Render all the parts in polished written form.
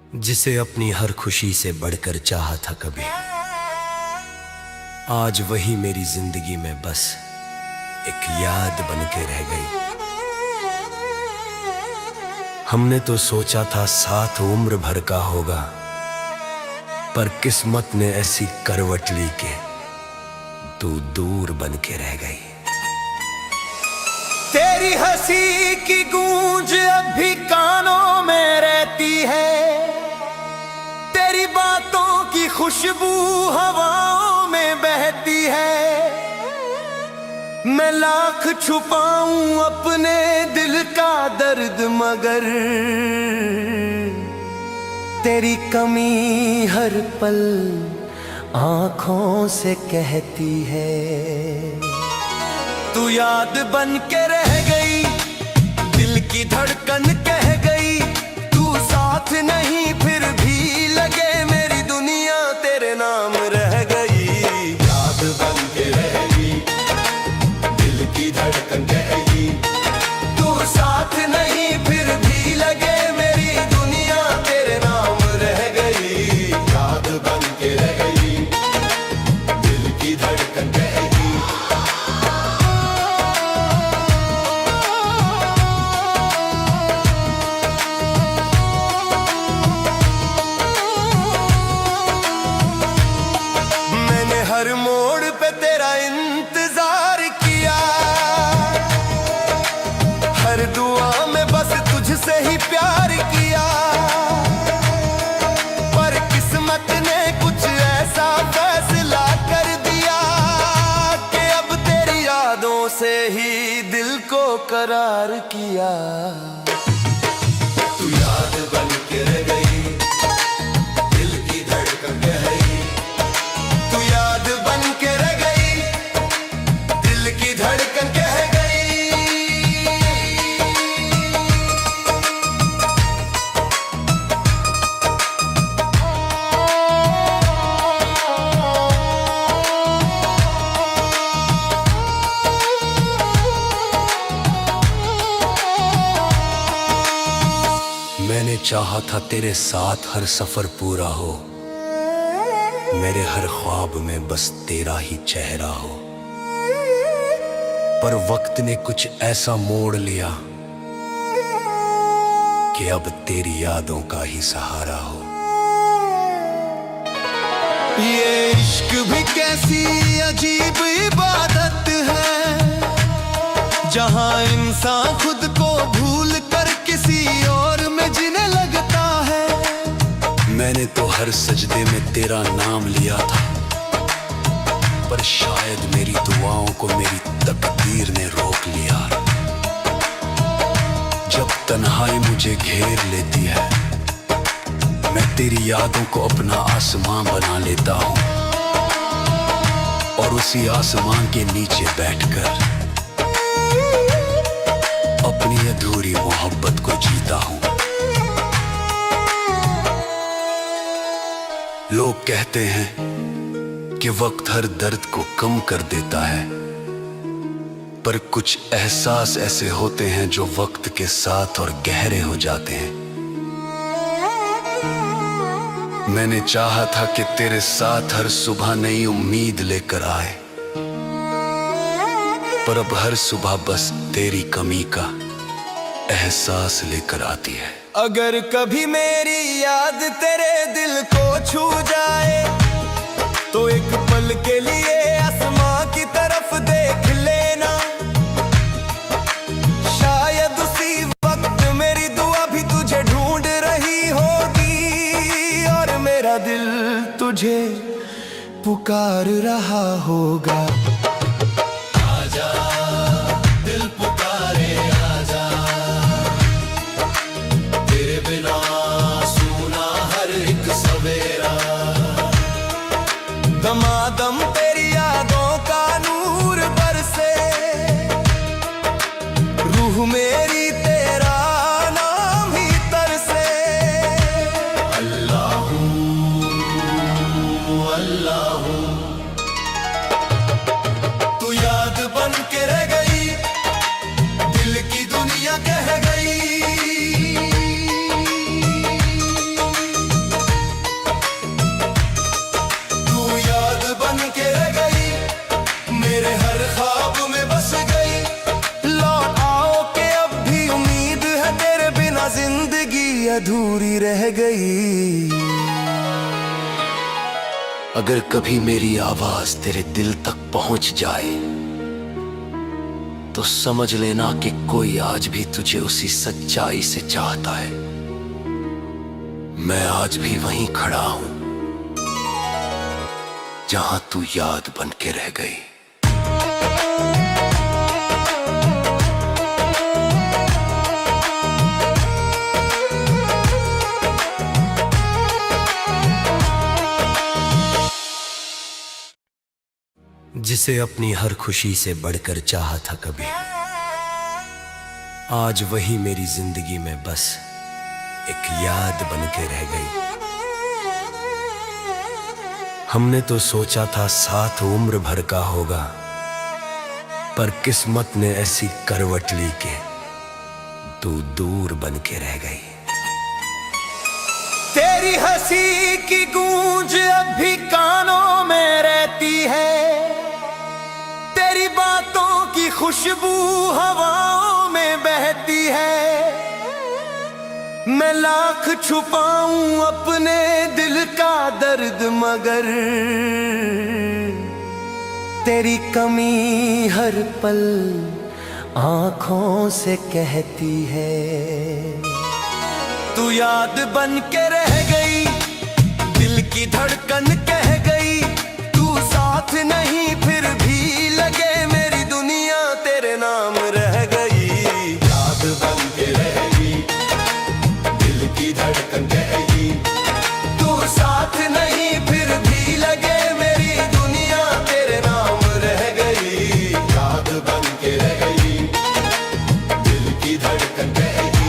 जिसे अपनी हर खुशी से बढ़कर चाहा था कभी, आज वही मेरी जिंदगी में बस एक याद बन के रह गई। हमने तो सोचा था साथ उम्र भर का होगा, पर किस्मत ने ऐसी करवट ली के तू दूर बन के रह गई। तेरी हंसी की गूंज अब भी कानों में रहती है, तेरी बातों की खुशबू हवाओं में बहती है। मैं लाख छुपाऊं अपने दिल का दर्द, मगर तेरी कमी हर पल आंखों से कहती है। तू याद बन के रह गई, दिल की धड़कन कह गई, तू साथ नहीं फिर भी लगे मेरी दुनिया तेरे नाम रह गई। याद बन के रह गई, दिल की धड़कन कह गई, तू साथ नहीं फिर भी लगे मेरी दुनिया तेरे नाम रह गई। याद बन के रह गई, दिल की धड़कन कह गई। हर मोड़ पे तेरा इंतजार किया, हर दुआ में बस तुझसे ही प्यार किया, पर किस्मत ने कुछ ऐसा फैसला कर दिया कि अब तेरी यादों से ही दिल को करार किया। तू याद बन के रह गई, दिल की धड़कन कह गई, तू याद बन के रह गई, दिल की धड़कन कह गई। मैंने चाहा था तेरे साथ हर सफर पूरा हो, मेरे हर ख्वाब में बस तेरा ही चेहरा हो, पर वक्त ने कुछ ऐसा मोड़ लिया कि अब तेरी यादों का ही सहारा हो। ये इश्क भी कैसी अजीब इबादत है, जहां इंसान खुद को भूल कर किसी और में जीने लगता है। मैंने तो हर सजदे में तेरा नाम लिया था, पर शायद मेरी दुआओं को मेरी तकदीर ने रोक लिया। जब तन्हाई मुझे घेर लेती है, मैं तेरी यादों को अपना आसमां बना लेता हूँ, और उसी आसमां के नीचे बैठकर अपनी अधूरी मोहब्बत को जीता हूँ। लोग कहते हैं कि वक्त हर दर्द को कम कर देता है, पर कुछ एहसास ऐसे होते हैं जो वक्त के साथ और गहरे हो जाते हैं। मैंने चाहा था कि तेरे साथ हर सुबह नई उम्मीद लेकर आए, पर अब हर सुबह बस तेरी कमी का एहसास लेकर आती है। अगर कभी मेरी याद तेरे दिल को छू जाए, तो एक पल के लिए आसमां की तरफ देख लेना। शायद उसी वक्त मेरी दुआ भी तुझे ढूंढ रही होगी, और मेरा दिल तुझे पुकार रहा होगा। आजा दिल पुकारे, आजा तेरे बिना सूना हर एक सवेरा। दमादम तेरी यादों का नूर बरसे, रूह मेरी तेरा नाम ही तरसे। अल्लाहू अल्लाहू अधूरी रह गई। अगर कभी मेरी आवाज तेरे दिल तक पहुंच जाए तो समझ लेना कि कोई आज भी तुझे उसी सच्चाई से चाहता है। मैं आज भी वहीं खड़ा हूं जहां तू याद बन के रह गई। जिसे अपनी हर खुशी से बढ़कर चाहा था कभी, आज वही मेरी जिंदगी में बस एक याद बन के रह गई। हमने तो सोचा था साथ उम्र भर का होगा, पर किस्मत ने ऐसी करवट ली के तू दूर बन के रह गई। तेरी हंसी की गूंज अब भी कानों में रहती है, तेरी बातों की खुशबू हवाओं में बहती है। मैं लाख छुपाऊं अपने दिल का दर्द, मगर तेरी कमी हर पल आंखों से कहती है। तू याद बन के रह गई, दिल की धड़कन कह गई। तू साथ नहीं फिर भी लगे मेरी दुनिया तेरे नाम रह गई। याद बन के रह गई, दिल की धड़कन कह गई। तू साथ नहीं फिर भी लगे मेरी दुनिया तेरे नाम रह गई। याद बन के रह गई, दिल की धड़कन कह गई।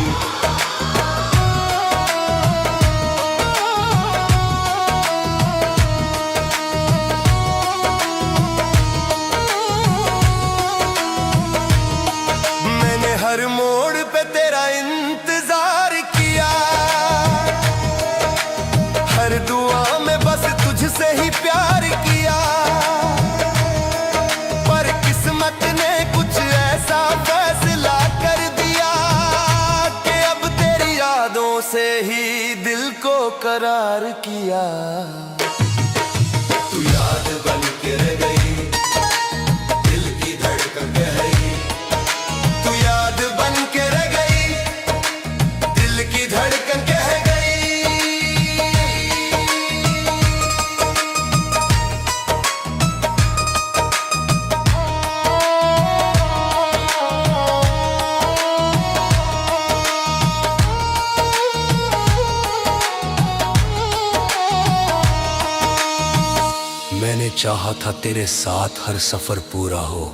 हर मोड़ पे तेरा इंतजार किया, हर दुआ में बस तुझसे ही प्यार किया। पर किस्मत ने कुछ ऐसा फैसला कर दिया कि अब तेरी यादों से ही दिल को करार किया। तू याद बन के रह गई, दिल की धड़कन कह गई। तू याद बन के रह गई, दिल की धड़कन कह गई। मैंने चाहा था तेरे साथ हर सफर पूरा हो,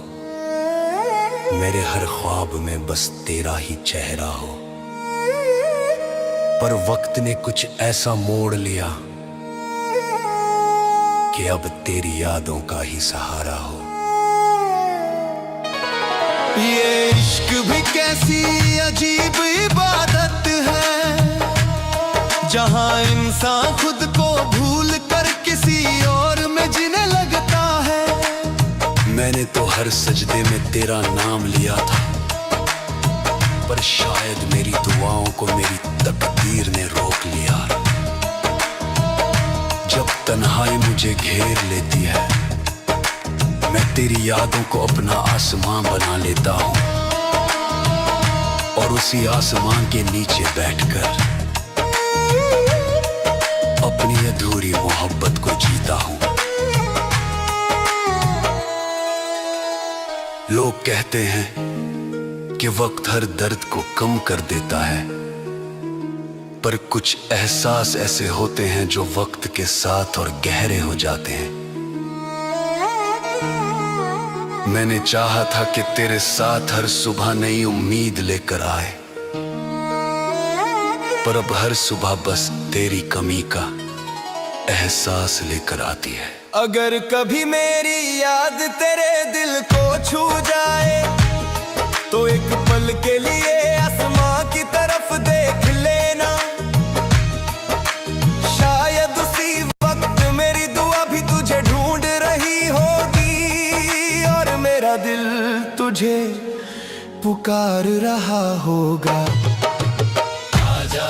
मेरे हर ख्वाब में बस तेरा ही चेहरा हो। पर वक्त ने कुछ ऐसा मोड़ लिया कि अब तेरी यादों का ही सहारा हो। ये इश्क भी कैसी अजीब इबादत है, जहां इंसान खुद को भूल कर किसी और में जीने लगता है। मैंने तो हर सजदे में तेरा नाम लिया था, पर शायद मेरी दुआओं को मेरी तकदीर ने रोक लिया। जब तन्हाई मुझे घेर लेती है, मैं तेरी यादों को अपना आसमां बना लेता हूँ, और उसी आसमां के नीचे बैठकर अपनी अधूरी मोहब्बत को जीता हूँ। लोग कहते हैं कि वक्त हर दर्द को कम कर देता है, पर कुछ एहसास ऐसे होते हैं जो वक्त के साथ और गहरे हो जाते हैं। मैंने चाहा था कि तेरे साथ हर सुबह नई उम्मीद लेकर आए, पर अब हर सुबह बस तेरी कमी का एहसास लेकर आती है। अगर कभी मेरी याद तेरे दिल को छू जाए, तो एक पल के लिए आसमां की तरफ देख लेना। शायद उसी वक्त मेरी दुआ भी तुझे ढूंढ रही होगी, और मेरा दिल तुझे पुकार रहा होगा। आजा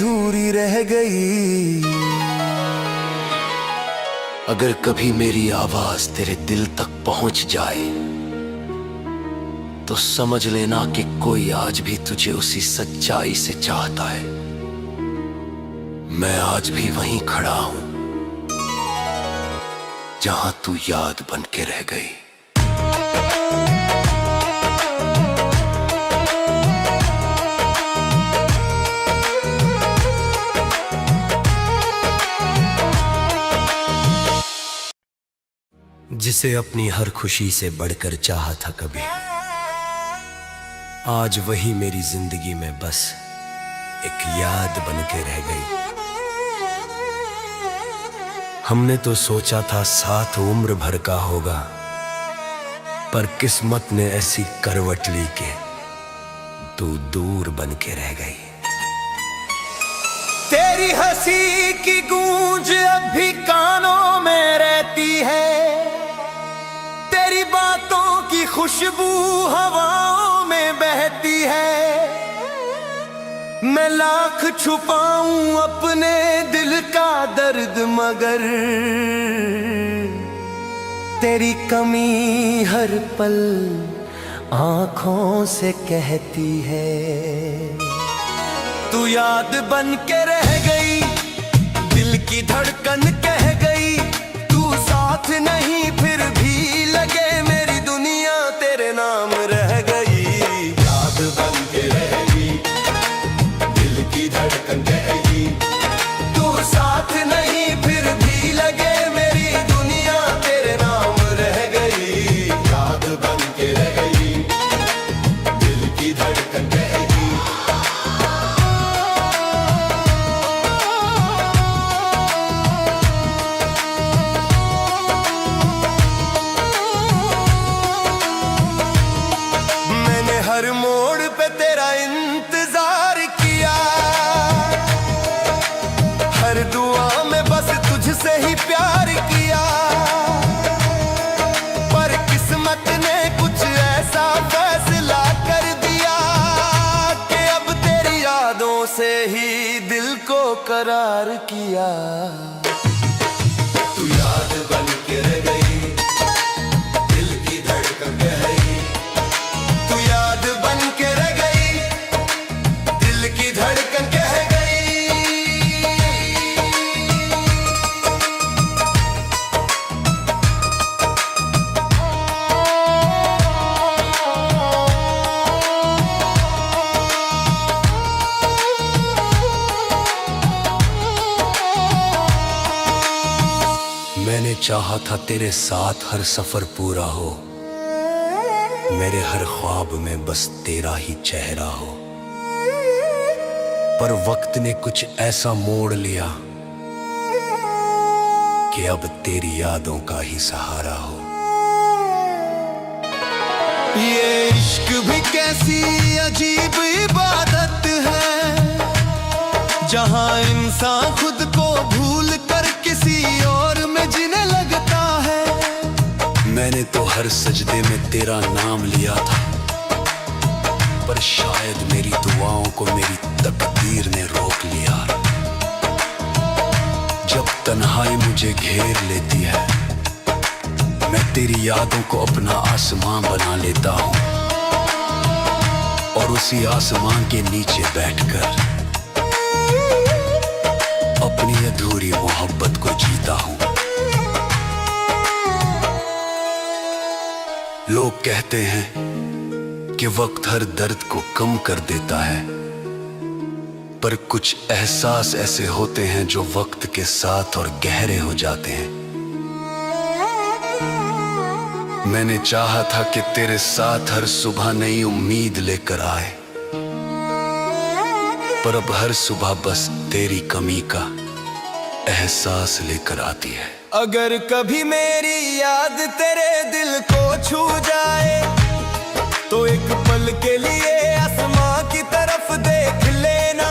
अधूरी रह गई। अगर कभी मेरी आवाज तेरे दिल तक पहुंच जाए तो समझ लेना कि कोई आज भी तुझे उसी सच्चाई से चाहता है। मैं आज भी वहीं खड़ा हूं जहां तू याद बन के रह गई। जिसे अपनी हर खुशी से बढ़कर चाहा था कभी, आज वही मेरी जिंदगी में बस एक याद बन के रह गई। हमने तो सोचा था साथ उम्र भर का होगा, पर किस्मत ने ऐसी करवट ली के तू दूर बन के रह गई। तेरी हंसी की गूंज अब भी कानों में रहती है, तेरी बातों की खुशबू हवाओं में बहती है। मैं लाख छुपाऊं अपने दिल का दर्द, मगर तेरी कमी हर पल आंखों से कहती है। तू याद बन के रह गई, दिल की धड़कन कह गई। तू साथ नहीं फिर भी लगे मेरी दुनिया तेरे नाम रह गई। याद बन के रह गई, दिल की धड़कन कह गई। तू साथ नहीं फिर भी लगे मेरी दुनिया तेरे नाम रह गई। याद बन के रह गई, दिल की धड़कन कह गई। हर मोड़ पे तेरा इंतजार किया, हर दुआ में बस तुझसे ही प्यार किया। पर किस्मत ने कुछ ऐसा फैसला कर दिया कि अब तेरी यादों से ही दिल को करार किया। तू याद बन के रह गई, दिल की धड़कन कह गई। मैंने चाहा था तेरे साथ हर सफर पूरा हो, मेरे हर ख्वाब में बस तेरा ही चेहरा हो। पर वक्त ने कुछ ऐसा मोड़ लिया कि अब तेरी यादों का ही सहारा हो। ये इश्क भी कैसी अजीब इबादत है, जहां इंसान खुद को भूल कर किसी और में जीने लगता है। मैंने तो हर सजदे में तेरा नाम लिया था, पर शायद मेरी दुआओं को मेरी तकदीर ने रोक लिया। जब तन्हाई मुझे घेर लेती है, मैं तेरी यादों को अपना आसमां बना लेता हूँ, और उसी आसमां के नीचे बैठकर अपनी अधूरी मोहब्बत को जीता हूं। लोग कहते हैं कि वक्त हर दर्द को कम कर देता है, पर कुछ एहसास ऐसे होते हैं जो वक्त के साथ और गहरे हो जाते हैं। मैंने चाहा था कि तेरे साथ हर सुबह नई उम्मीद लेकर आए, पर अब हर सुबह बस तेरी कमी का एहसास लेकर आती है। अगर कभी मेरी याद तेरे दिल को छू जाए, तो एक पल के लिए आसमां की तरफ देख लेना।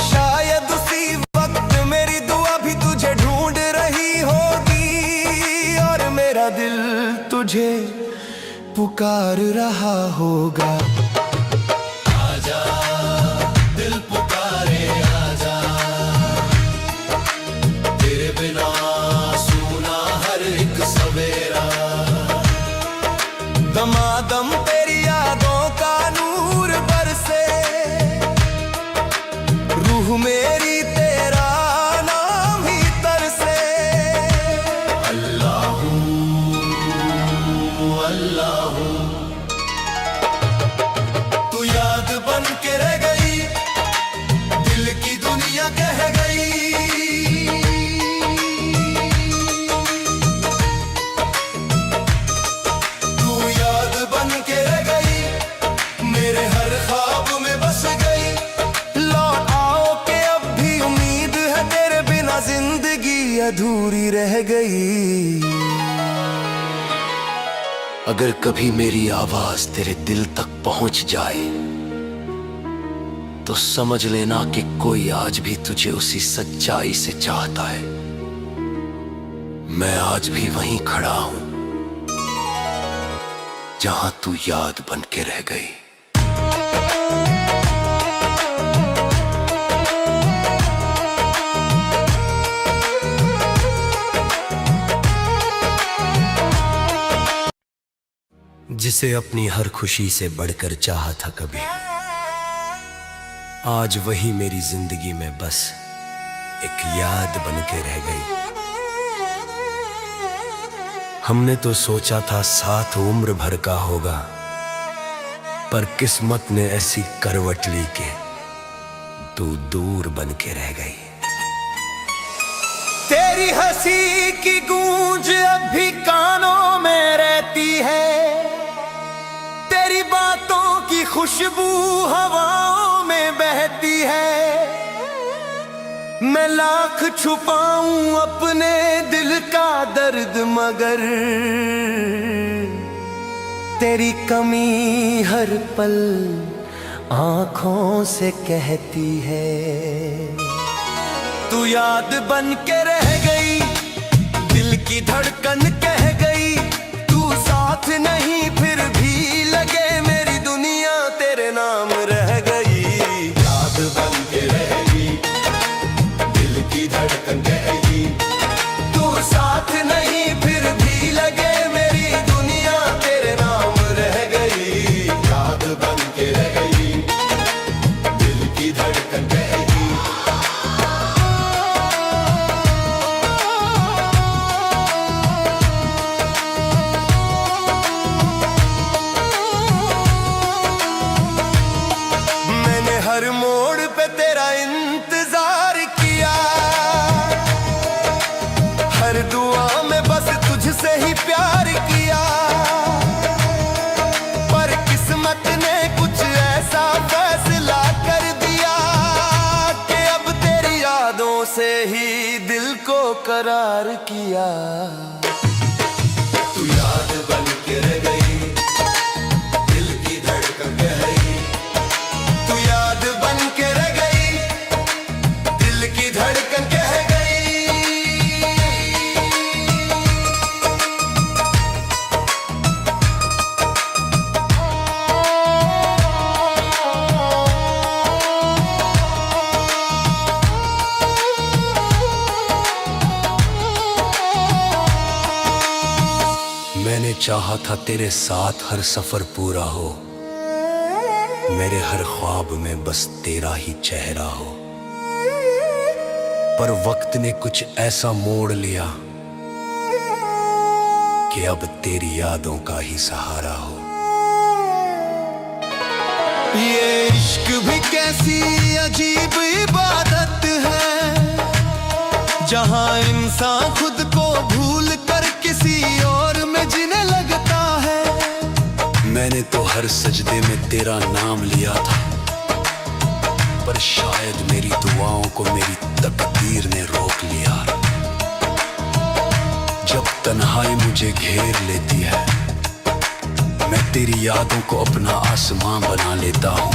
शायद उसी वक्त मेरी दुआ भी तुझे ढूंढ रही होगी, और मेरा दिल तुझे पुकार रहा होगा। आजा दिल दमादम तेरी यादों का नूर बरसे, रूह मेरी तेरा नाम ही तरसे। अल्लाह अल्लाह तू याद बन के रह गई, दिल की दुनिया कह गई। जिंदगी अधूरी रह गई। अगर कभी मेरी आवाज तेरे दिल तक पहुंच जाए तो समझ लेना कि कोई आज भी तुझे उसी सच्चाई से चाहता है। मैं आज भी वहीं खड़ा हूं जहां तू याद बन के रह गई। जिसे अपनी हर खुशी से बढ़कर चाहा था कभी, आज वही मेरी जिंदगी में बस एक याद बन के रह गई। हमने तो सोचा था साथ उम्र भर का होगा, पर किस्मत ने ऐसी करवट ली के तू दूर बन के रह गई। तेरी हंसी की गूंज अब भी कानों में रहती है, तेरी बातों की खुशबू हवाओं में बहती है। मैं लाख छुपाऊं अपने दिल का दर्द, मगर तेरी कमी हर पल आंखों से कहती है। तू याद बन के रह गई, दिल की धड़कन कह गई। तू साथ नहीं फिर भी लगे मेरी दुनिया तेरे नाम रह गई। याद बन के रह गई, दिल की धड़कन कह गई। तू साथ नहीं फिर भी लगे मेरी दुनिया तेरे नाम रह गई। याद बन के रह गई, दिल की धड़कन कह गई। हर मोड़ पे तेरा इंतजार किया, हर दुआ में बस तुझसे ही प्यार किया। पर किस्मत ने कुछ ऐसा फैसला कर दिया कि अब तेरी यादों से ही दिल को करार किया। तू याद बन के रह गई, दिल की धड़कन कह गई। तू याद बन के रह गई, दिल की धड़कन कह गई। मैंने चाहा था तेरे साथ हर सफर पूरा हो, मेरे हर ख्वाब में बस तेरा ही चेहरा हो। पर वक्त ने कुछ ऐसा मोड़ लिया कि अब तेरी यादों का ही सहारा हो। ये इश्क भी कैसी अजीब इबादत है, जहां इंसान खुद को भूल कर किसी और में जीने लगता है। मैंने तो हर सजदे में तेरा नाम लिया था, पर शायद मेरी दुआओं को मेरी तकदीर ने रोक लिया। जब तन्हाई मुझे घेर लेती है, मैं तेरी यादों को अपना आसमां बना लेता हूँ,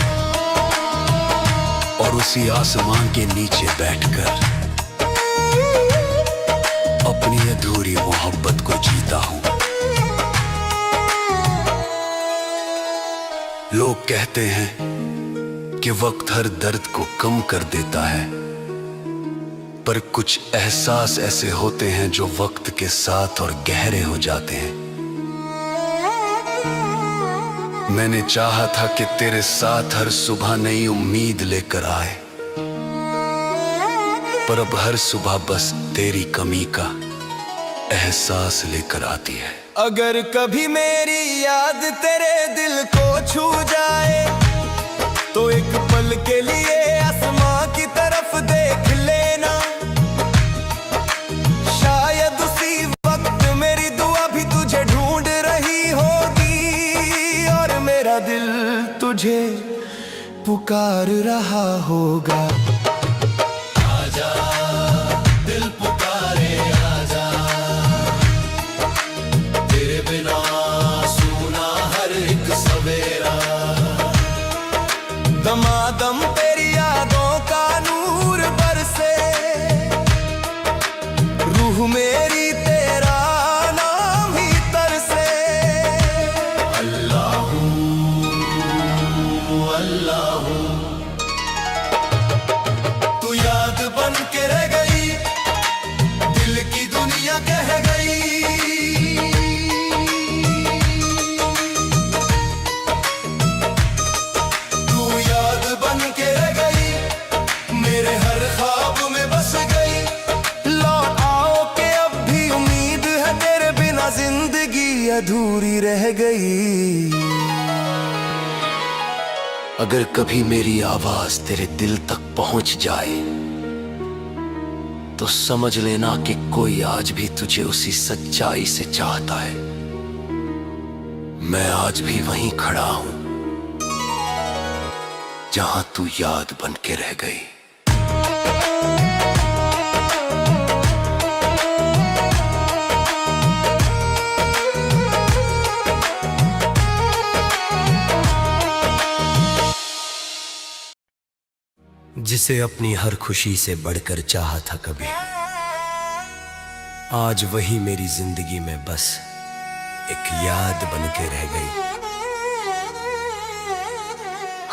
और उसी आसमां के नीचे बैठकर अपनी अधूरी मोहब्बत को जीता हूँ। लोग कहते हैं कि वक्त हर दर्द को कम कर देता है, पर कुछ एहसास ऐसे होते हैं जो वक्त के साथ और गहरे हो जाते हैं। मैंने चाहा था कि तेरे साथ हर सुबह नई उम्मीद लेकर आए, पर अब हर सुबह बस तेरी कमी का एहसास लेकर आती है। अगर कभी मेरी याद तेरे दिल को छू जाए तो एक पल के लिए आसमां की तरफ देख लेना। शायद उसी वक्त मेरी दुआ भी तुझे ढूंढ रही होगी और मेरा दिल तुझे पुकार रहा होगा। आजा दिल पुकारे आजा, तेरे बिना सूना हर एक सवेरा। दमादम तेरी यादों का नूर बरसे, रूह मेरी तेरा नाम ही तरसे। अल्लाहू अल्लाहू, तू याद बन के रह गई, दिल की दुनिया कह गई। तू याद बन के रह गई, मेरे हर ख्वाब में बस गई। लौट आओ के अब भी उम्मीद है, तेरे बिना जिंदगी अधूरी रह गई। अगर कभी मेरी आवाज तेरे दिल तक पहुंच जाए तो समझ लेना कि कोई आज भी तुझे उसी सच्चाई से चाहता है। मैं आज भी वहीं खड़ा हूं जहां तू याद बन के रह गई। जिसे अपनी हर खुशी से बढ़कर चाहा था कभी, आज वही मेरी जिंदगी में बस एक याद बन के रह गई।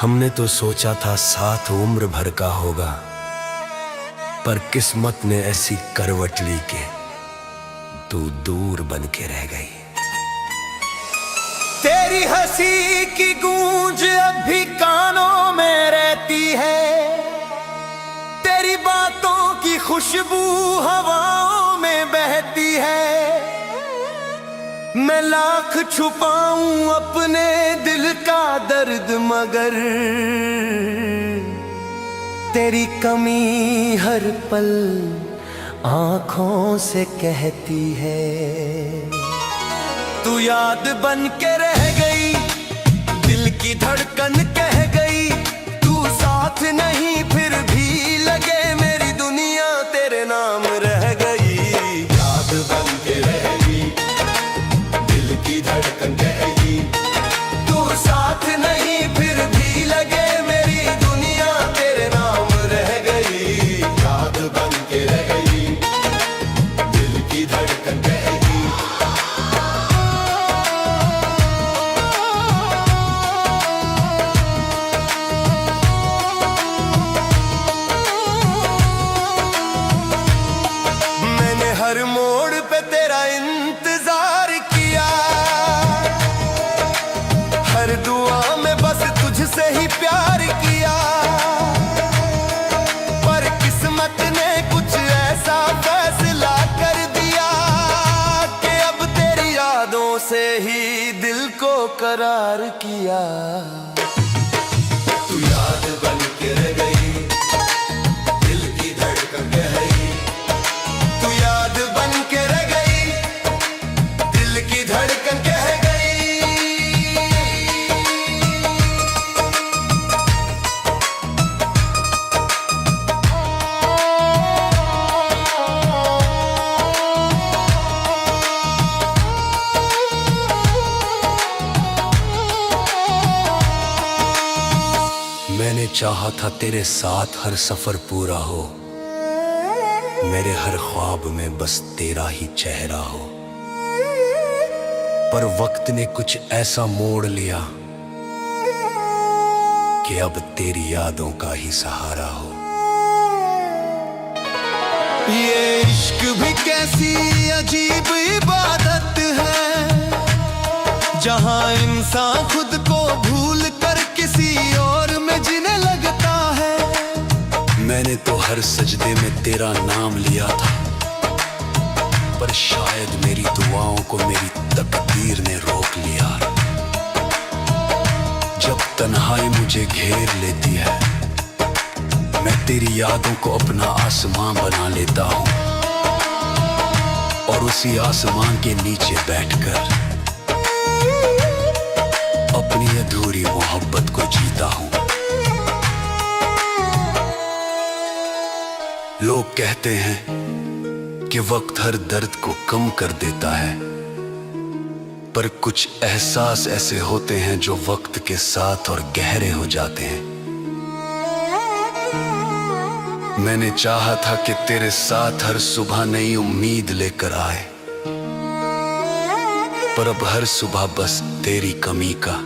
हमने तो सोचा था साथ उम्र भर का होगा, पर किस्मत ने ऐसी करवट ली के तू दूर बन के रह गई। तेरी हंसी की गूंज अब भी कानों में रहती है, तेरी बातों की खुशबू हवाओं में बहती है। मैं लाख छुपाऊं अपने दिल का दर्द, मगर तेरी कमी हर पल आंखों से कहती है। तू याद बन के रह गई, दिल की धड़कन कह गई। तू साथ नहीं फिर भी लगे मेरी दुनिया तेरे नाम रह गई। याद बन के रह गई, दिल की धड़कन कह गई। तू साथ नहीं फिर भी लगे मेरी दुनिया तेरे नाम रह गई। याद बन के रह गई, दिल की धड़कन कह गई। हर मोड़ पे तेरा इंतजार किया, हर दुआ में बस तुझसे ही प्यार किया। पर किस्मत ने कुछ ऐसा फैसला कर दिया कि अब तेरी यादों से ही दिल को करार किया। तू याद बन के रह गई, दिल की धड़कन कह गई। तू याद बन के रह गई, दिल की धड़कन कह गई। मैंने चाहा था तेरे साथ हर सफर पूरा हो, मेरे हर ख्वाब में बस तेरा ही चेहरा हो। पर वक्त ने कुछ ऐसा मोड़ लिया कि अब तेरी यादों का ही सहारा हो। ये इश्क भी कैसी अजीब इबादत है, जहां इंसान खुद को भूल कर किसी और में जीने लगता है। मैंने तो हर सजदे में तेरा नाम लिया था, पर शायद मेरी दुआओं को मेरी तकदीर ने रोक लिया। जब तन्हाई मुझे घेर लेती है, मैं तेरी यादों को अपना आसमां बना लेता हूँ, और उसी आसमां के नीचे बैठकर अपनी अधूरी मोहब्बत को जीता हूँ। लोग कहते हैं कि वक्त हर दर्द को कम कर देता है, पर कुछ एहसास ऐसे होते हैं जो वक्त के साथ और गहरे हो जाते हैं। मैंने चाहा था कि तेरे साथ हर सुबह नई उम्मीद लेकर आए, पर अब हर सुबह बस तेरी कमी का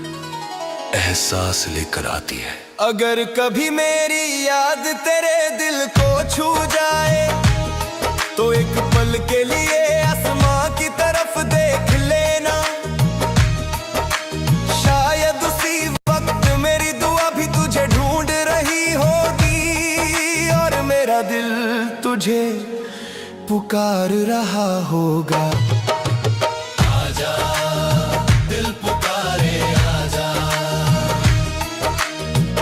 एहसास लेकर आती है। अगर कभी मेरी याद तेरे दिल को छू जाए, तो एक पल के लिए आसमां की तरफ देख लेना। शायद उसी वक्त मेरी दुआ भी तुझे ढूंढ रही होगी, और मेरा दिल तुझे पुकार रहा होगा। आजा दिल पुकारे आजा,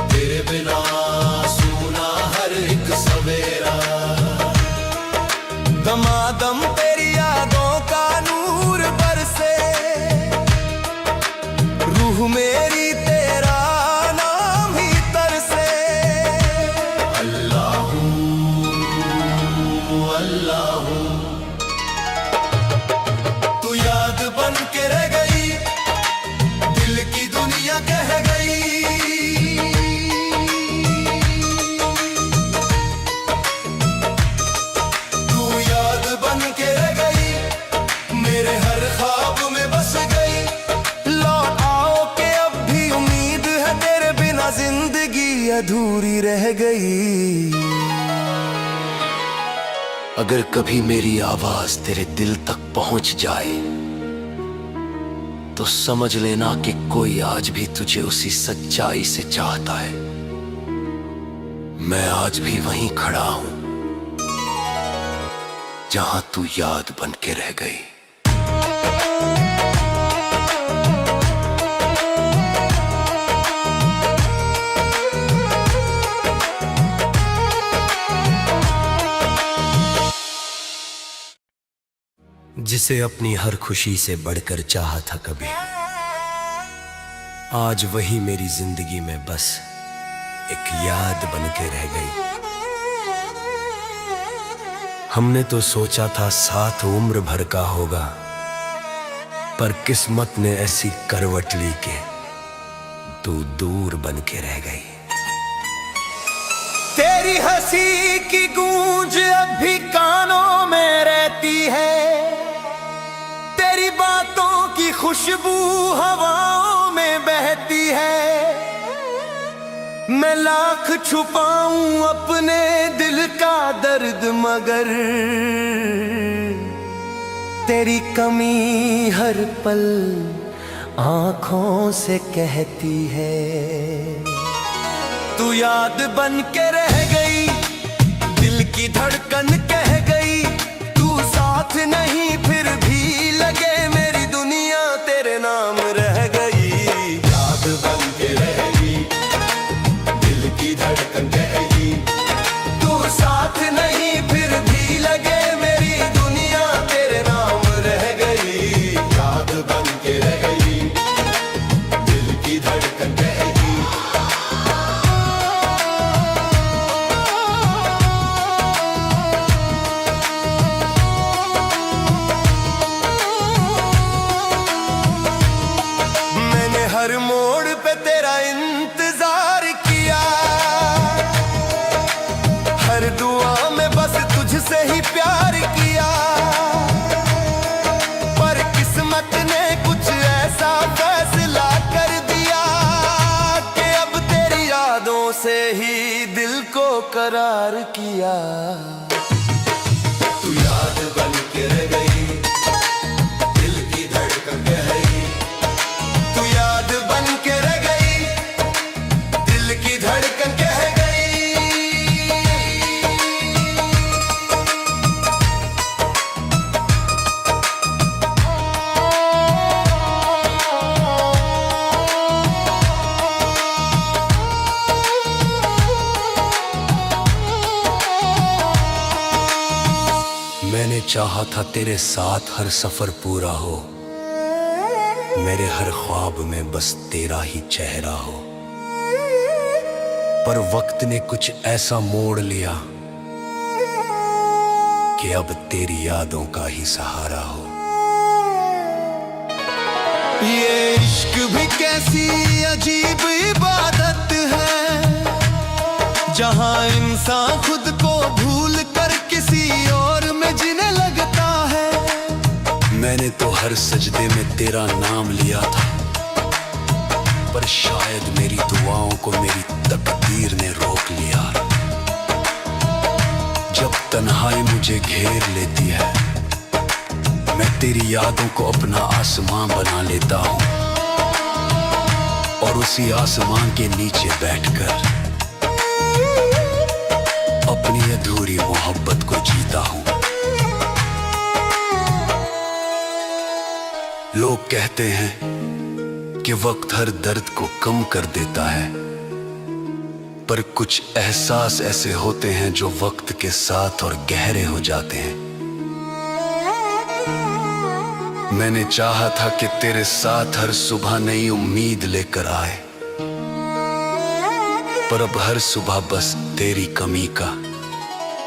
तेरे बिना सूना हर एक सवेरा। दमादम तेरी यादों का नूर बरसे, रूह मेरी तेरा नाम ही तरसे। अल्लाहू अल्लाहू, तू याद बन के रह गई, दिल की दुनिया कह गई। तू याद बन के रह गई, मेरे हर ख्वाब में बस गई। लौट आओ के अब भी उम्मीद है, तेरे बिना जिंदगी अधूरी रह गई। अगर कभी मेरी आवाज तेरे दिल तक पहुंच जाए, तो समझ लेना कि कोई आज भी तुझे उसी सच्चाई से चाहता है। मैं आज भी वहीं खड़ा हूं जहां तू याद बन के रह गई। जिसे अपनी हर खुशी से बढ़कर चाहा था कभी, आज वही मेरी जिंदगी में बस एक याद बन के रह गई। हमने तो सोचा था साथ उम्र भर का होगा, पर किस्मत ने ऐसी करवट ली कि तू दूर बन के रह गई। तेरी हंसी की गूंज अब भी कानों में रहती है, तेरी बातों की खुशबू हवाओं में बहती है। मैं लाख छुपाऊं अपने दिल का दर्द, मगर तेरी कमी हर पल आंखों से कहती है। तू याद बन के रह गई, दिल की धड़कन कह गई। तू साथ नहीं फिर भी लगे मेरी दुनिया तेरे नाम रह गई। याद बन के रह गई, दिल की धड़कन कह गई। तू साथ नहीं फिर भी लगे मेरी दुनिया तेरे नाम रह गई। याद बन के रह गई, दिल की धड़कन कह गई। हर मोड़ पे तेरा इंतजार किया, हर दुआ में बस तुझसे ही प्यार किया। पर किस्मत ने कुछ ऐसा फैसला कर दिया कि अब तेरी यादों से ही दिल को करार किया। तू याद बन के रह गई, दिल की धड़कन कह गई। चाहा था तेरे साथ हर सफर पूरा हो, मेरे हर ख्वाब में बस तेरा ही चेहरा हो। पर वक्त ने कुछ ऐसा मोड़ लिया कि अब तेरी यादों का ही सहारा हो। ये इश्क भी कैसी अजीब इबादत है, जहां इंसान खुद को भूल कर किसी और में जीने लगता है। मैंने तो हर सजदे में तेरा नाम लिया था, पर शायद मेरी दुआओं को मेरी तकदीर ने रोक लिया। जब तन्हाई मुझे घेर लेती है, मैं तेरी यादों को अपना आसमां बना लेता हूँ, और उसी आसमां के नीचे बैठकर अपनी अधूरी मोहब्बत को जीता हूँ। लोग कहते हैं कि वक्त हर दर्द को कम कर देता है, पर कुछ एहसास ऐसे होते हैं जो वक्त के साथ और गहरे हो जाते हैं। मैंने चाहा था कि तेरे साथ हर सुबह नई उम्मीद लेकर आए, पर अब हर सुबह बस तेरी कमी का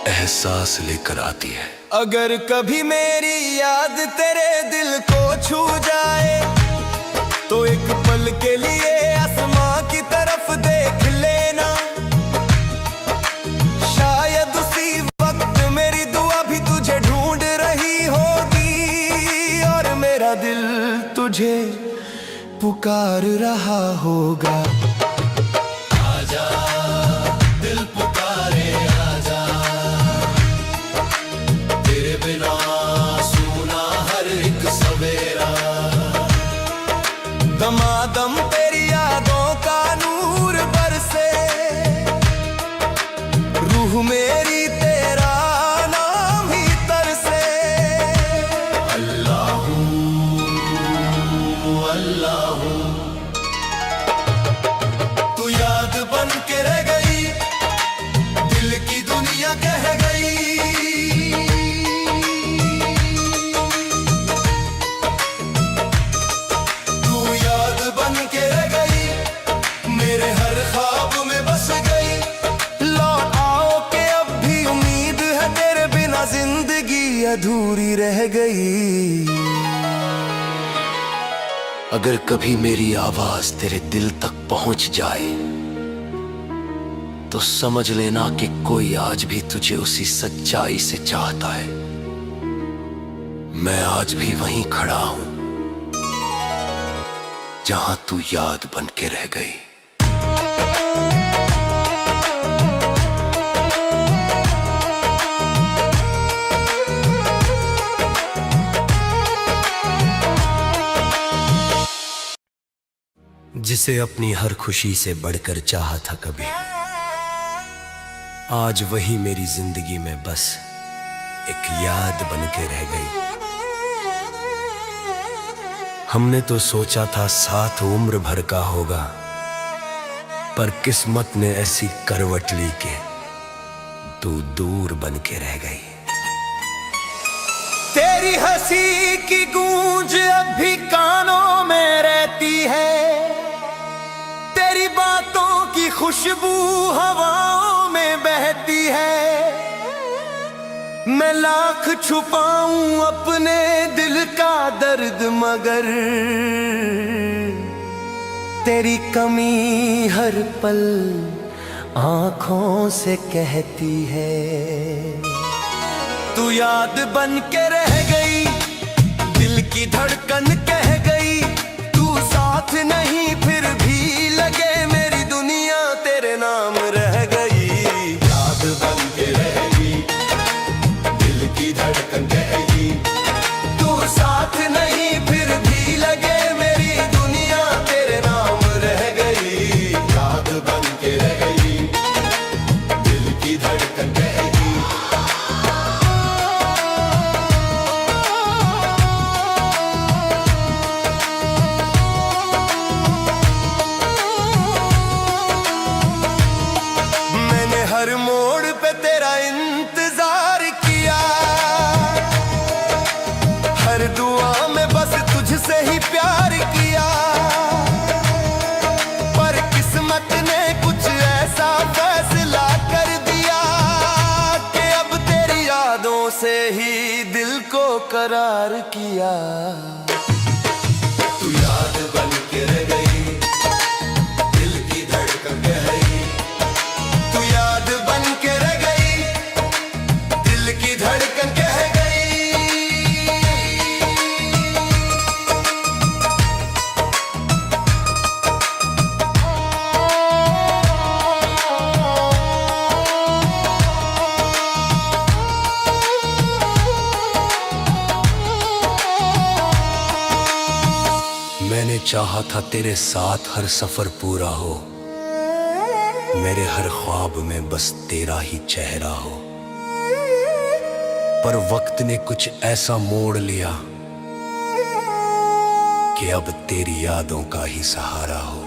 एहसास लेकर आती है। अगर कभी मेरी याद तेरे दिल को छू जाए, तो एक पल के लिए आसमां की तरफ देख लेना। शायद उसी वक्त मेरी दुआ भी तुझे ढूंढ रही होगी, और मेरा दिल तुझे पुकार रहा होगा। आजा दिल पुकारे आजा, तेरे बिना सुना हर एक सवेरा। दमादम तेरी यादों का नूर बरसे, रूह मेरी तेरा नाम ही तरसे। अल्लाहू अल्लाहू, तू याद बन के रह गई, दिल की दुनिया कह गई। तू याद बन के रह गई, मेरे हर ख्वाब में बस गई। लौट आओ के अब भी उम्मीद है, तेरे बिना जिंदगी अधूरी रह गई। अगर कभी मेरी आवाज तेरे दिल तक पहुंच जाए, तो समझ लेना कि कोई आज भी तुझे उसी सच्चाई से चाहता है। मैं आज भी वहीं खड़ा हूं जहां तू याद बन के रह गई। जिसे अपनी हर खुशी से बढ़कर चाहा था कभी, आज वही मेरी जिंदगी में बस एक याद बन के रह गई। हमने तो सोचा था साथ उम्र भर का होगा, पर किस्मत ने ऐसी करवट ली के तू दूर बन के रह गई। तेरी हंसी की गूंज अब भी कानों में रहती है, तेरी बातों की खुशबू हवाओं में बहती है। मैं लाख छुपाऊं अपने दिल का दर्द, मगर तेरी कमी हर पल आंखों से कहती है। तू याद बन के रह गई, दिल की धड़कन कह गई। तू साथ नहीं फिर भी लगे, मेरी दुनिया तेरे नाम रह गई। याद बन के रह गई, दिल की धड़कन कह गई। तू साथ नहीं फिर भी लगे, मेरी दुनिया तेरे नाम रह गई। याद बन के रह गई, दिल की धड़कन कह गई। करार किया। तू याद बन के रह गई, दिल की धड़कन गई। तू याद बन के रह गई, दिल की धड़कन कह गई। मैंने चाहा था तेरे साथ हर सफर पूरा हो, मेरे हर ख्वाब में बस तेरा ही चेहरा हो। पर वक्त ने कुछ ऐसा मोड़ लिया कि अब तेरी यादों का ही सहारा हो।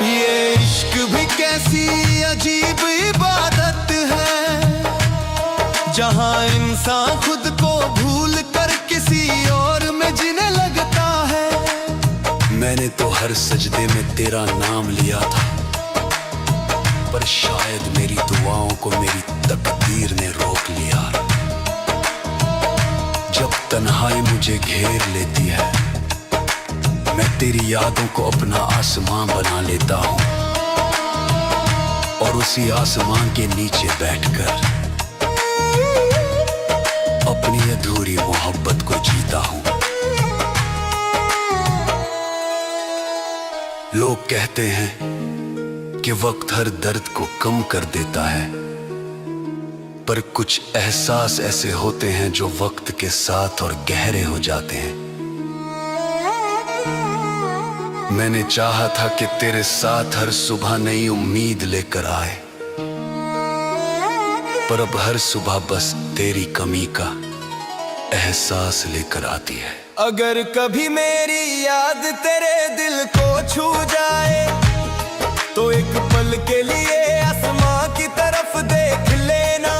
ये इश्क भी कैसी अजीब इबादत है, जहां इंसान खुद को भूल कर किसी और में जीने लगता है। मैंने तो हर सजदे में तेरा नाम लिया था, पर शायद मेरी दुआओं को मेरी तकदीर ने रोक लिया। जब तन्हाई मुझे घेर लेती है, मैं तेरी यादों को अपना आसमां बना लेता हूँ, और उसी आसमां के नीचे बैठकर अपनी अधूरी मोहब्बत को जीता हूँ। लोग कहते हैं कि वक्त हर दर्द को कम कर देता है, पर कुछ एहसास ऐसे होते हैं जो वक्त के साथ और गहरे हो जाते हैं। मैंने चाहा था कि तेरे साथ हर सुबह नई उम्मीद लेकर आए, पर अब हर सुबह बस तेरी कमी का एहसास लेकर आती है। अगर कभी मेरी याद तेरे दिल को छू जाए, तो एक पल के लिए आसमां की तरफ देख लेना।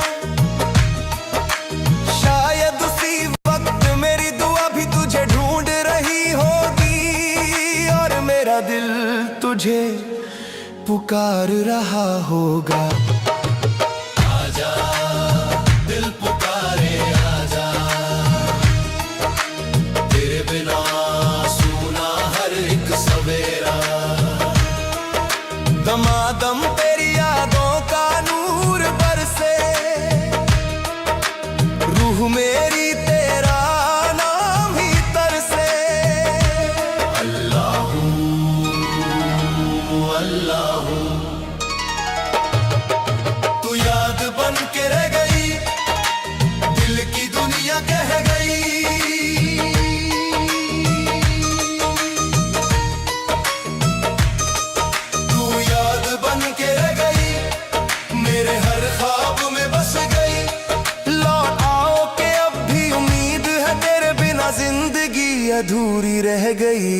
शायद उसी वक्त मेरी दुआ भी तुझे ढूंढ रही होगी, और मेरा दिल तुझे पुकार रहा होगा। आजा दिल पुकारे आजा, तेरे बिना सुना हर एक सवेरा। दमादम तेरी यादों का नूर बरसे, रूह मेरी तेरा नाम ही तरसे। अल्लाहू अल्लाहू, तू याद बन के रह गई, दिल की दुनिया कह गई। तू याद बन के रह गई, मेरे हर ख्वाब में बस गई। लौट आओ के अब भी उम्मीद है, तेरे बिना जिंदगी अधूरी रह गई।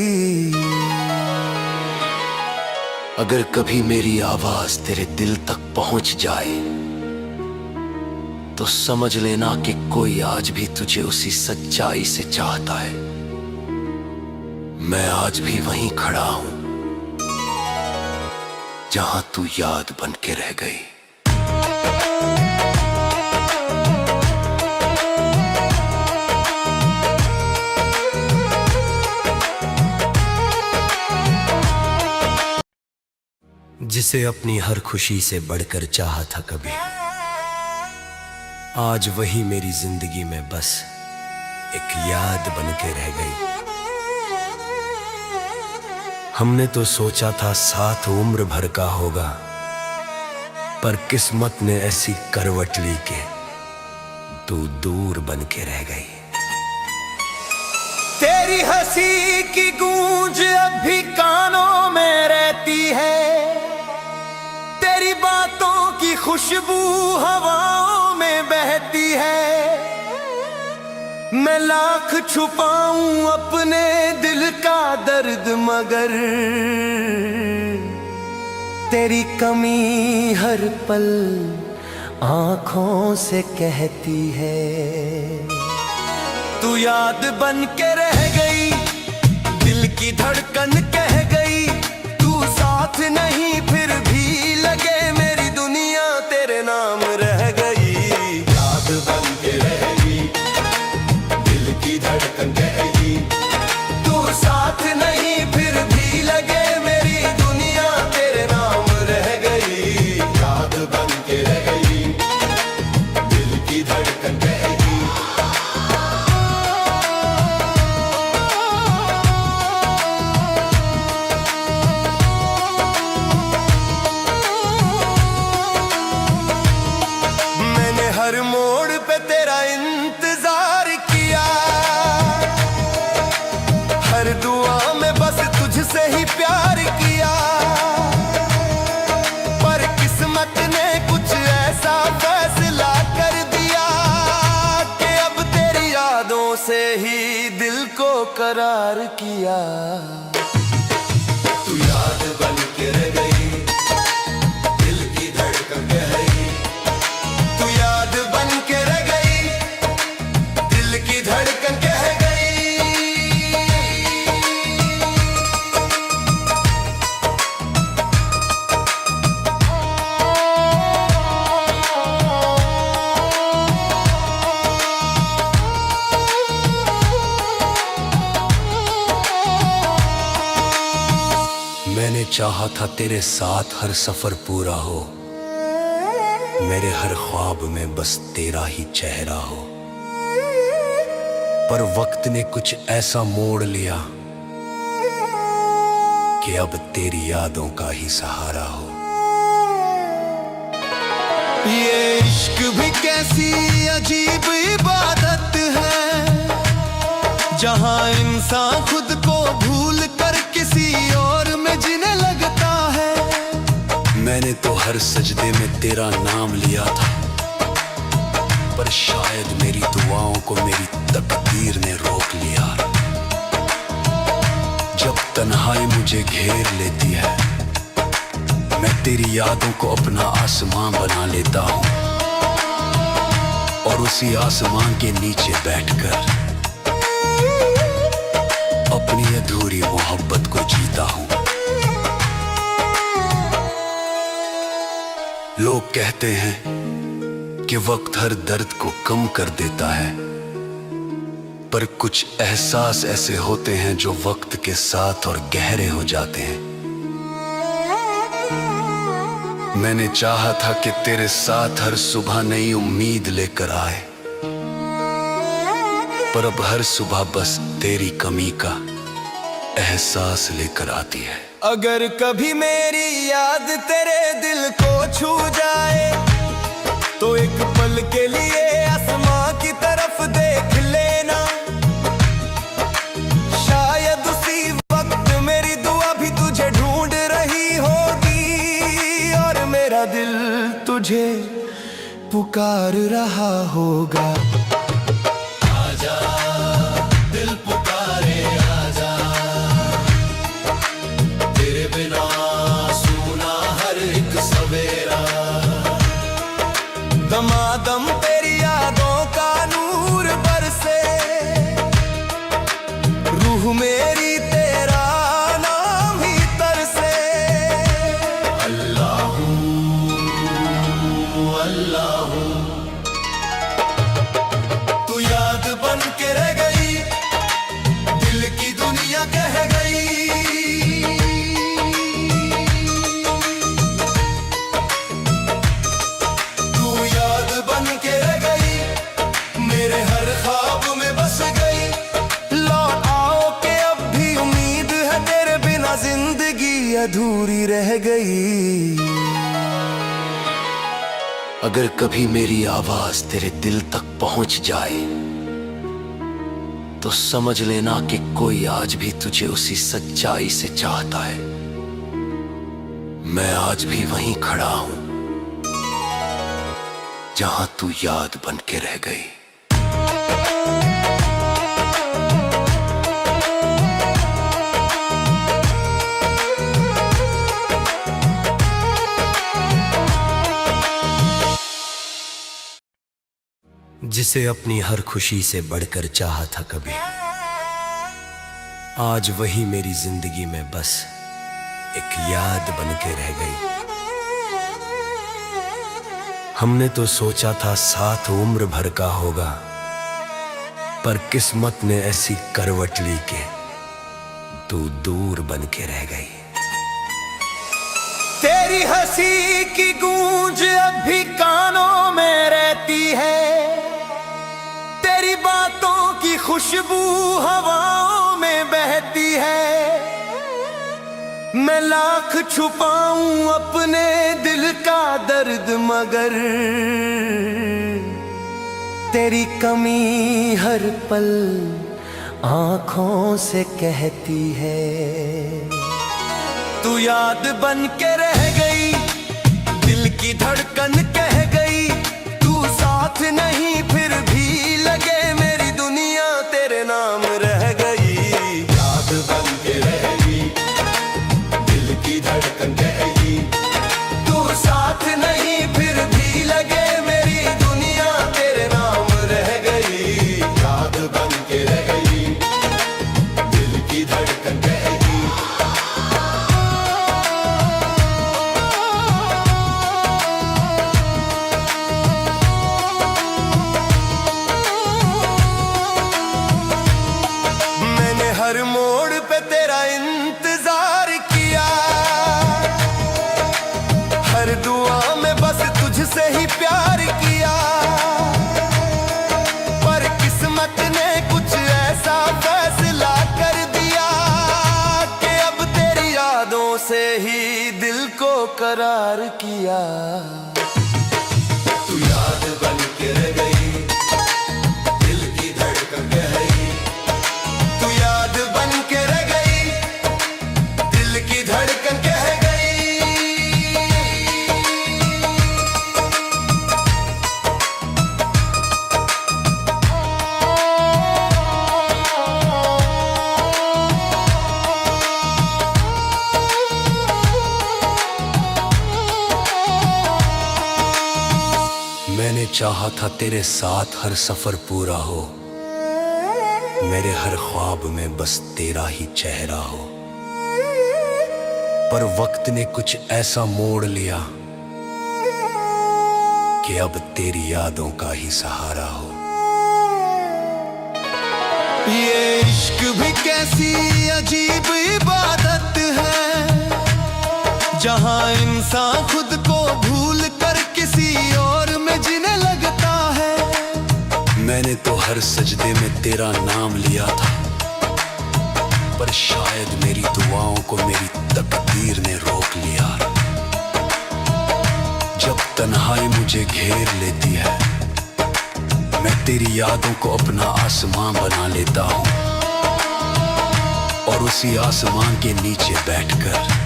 अगर कभी मेरी आवाज तेरे दिल तक पहुंच जाए, तो समझ लेना कि कोई आज भी तुझे उसी सच्चाई से चाहता है। मैं आज भी वहीं खड़ा हूं जहां तू याद बन के रह गई। जिसे अपनी हर खुशी से बढ़कर चाहा था कभी, आज वही मेरी जिंदगी में बस एक याद बन के रह गई। हमने तो सोचा था साथ उम्र भर का होगा, पर किस्मत ने ऐसी करवट ली कि तू दूर बन के रह गई। तेरी हंसी की गूंज अब भी कानों में रहती है, तेरी बातों की खुशबू हवाओं में बहती है। मैं लाख छुपाऊं अपने दिल का दर्द, मगर तेरी कमी हर पल आंखों से कहती है। तू याद बन के रह गई, दिल की धड़कन कह गई। तू साथ नहीं फिर भी लगे, मेरी दुनिया तेरे नाम रह गई। याद बन के रह गई। करार किया। तू याद बन के रह गई, दिल की धड़कन कह गई। तू याद बन के रह गई, दिल की धड़कन कह गई। मैंने चाहा था तेरे साथ हर सफर पूरा हो, मेरे हर ख्वाब में बस तेरा ही चेहरा हो। पर वक्त ने कुछ ऐसा मोड़ लिया कि अब तेरी यादों का ही सहारा हो। ये इश्क भी कैसी अजीब इबादत है, जहां इंसान खुद को भूल कर किसी और में जीने लगता है। मैंने तो हर सजदे में तेरा नाम लिया था, पर शायद मेरी दुआओं को मेरी तकदीर ने रोक लिया। जब तन्हाई मुझे घेर लेती है, मैं तेरी यादों को अपना आसमां बना लेता हूँ, और उसी आसमां के नीचे बैठकर अपनी अधूरी मोहब्बत को जीता हूँ। लोग कहते हैं कि वक्त हर दर्द को कम कर देता है, पर कुछ एहसास ऐसे होते हैं जो वक्त के साथ और गहरे हो जाते हैं। मैंने चाहा था कि तेरे साथ हर सुबह नई उम्मीद लेकर आए, पर अब हर सुबह बस तेरी कमी का एहसास लेकर आती है। अगर कभी मेरी याद तेरे दिल को छू जाए, तो एक पल के लिए आसमां की तरफ देख लेना। शायद उसी वक्त मेरी दुआ भी तुझे ढूंढ रही होगी, और मेरा दिल तुझे पुकार रहा होगा। आजा दिल पुकारे आजा, तेरे बिना सुना हर एक सवेरा। दमादम तेरी यादों का नूर बरसे, रूह मेरी तेरा नाम ही तरसे। अल्लाहू अल्लाहू, तू याद बन के रह गई, दिल की दुनिया कह गई। तू याद बन के रह गई, मेरे हर ख्वाब में बस गई। लौट आओ के अब भी उम्मीद है, तेरे बिना जिंदगी अधूरी रह गई। अगर कभी मेरी आवाज तेरे दिल तक पहुंच जाए, तो समझ लेना कि कोई आज भी तुझे उसी सच्चाई से चाहता है। मैं आज भी वहीं खड़ा हूं जहां तू याद बन के रह गई। जिसे अपनी हर खुशी से बढ़कर चाहा था कभी, आज वही मेरी जिंदगी में बस एक याद बन के रह गई। हमने तो सोचा था साथ उम्र भर का होगा, पर किस्मत ने ऐसी करवट ली के तू दूर बन के रह गई। तेरी हंसी की गूंज अब भी कानों में रहती है, तेरी बातों की खुशबू हवाओं में बहती है। मैं लाख छुपाऊं अपने दिल का दर्द, मगर तेरी कमी हर पल आंखों से कहती है। तू याद बन के रह गई, दिल की धड़कन कह गई। तू साथ नहीं फिर भी लगे, मेरी दुनिया तेरे नाम रह गई। से ही दिल को करार किया। तू याद बन के रह गई, दिल की धड़कन कह गई। तू याद बन के रह गई, दिल की धड़कन कह गई। मैंने चाहा था तेरे साथ हर सफर पूरा हो, मेरे हर ख्वाब में बस तेरा ही चेहरा हो। पर वक्त ने कुछ ऐसा मोड़ लिया कि अब तेरी यादों का ही सहारा हो। ये इश्क भी कैसी अजीब इबादत है, जहां इंसान खुद को भूल कर किसी और में जीने लगता है। मैंने तो हर सजदे में तेरा नाम लिया था, पर शायद मेरी दुआओं को मेरी तकदीर ने रोक लिया। जब तन्हाई मुझे घेर लेती है, मैं तेरी यादों को अपना आसमां बना लेता हूँ, और उसी आसमां के नीचे बैठकर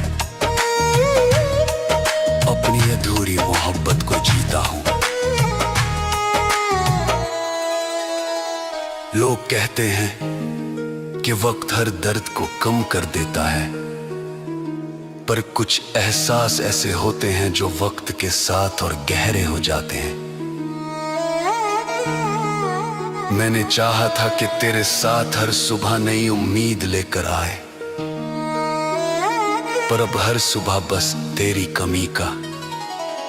अपनी अधूरी मोहब्बत को जीता हूँ। लोग कहते हैं कि वक्त हर दर्द को कम कर देता है, पर कुछ एहसास ऐसे होते हैं जो वक्त के साथ और गहरे हो जाते हैं। मैंने चाहा था कि तेरे साथ हर सुबह नई उम्मीद लेकर आए, पर अब हर सुबह बस तेरी कमी का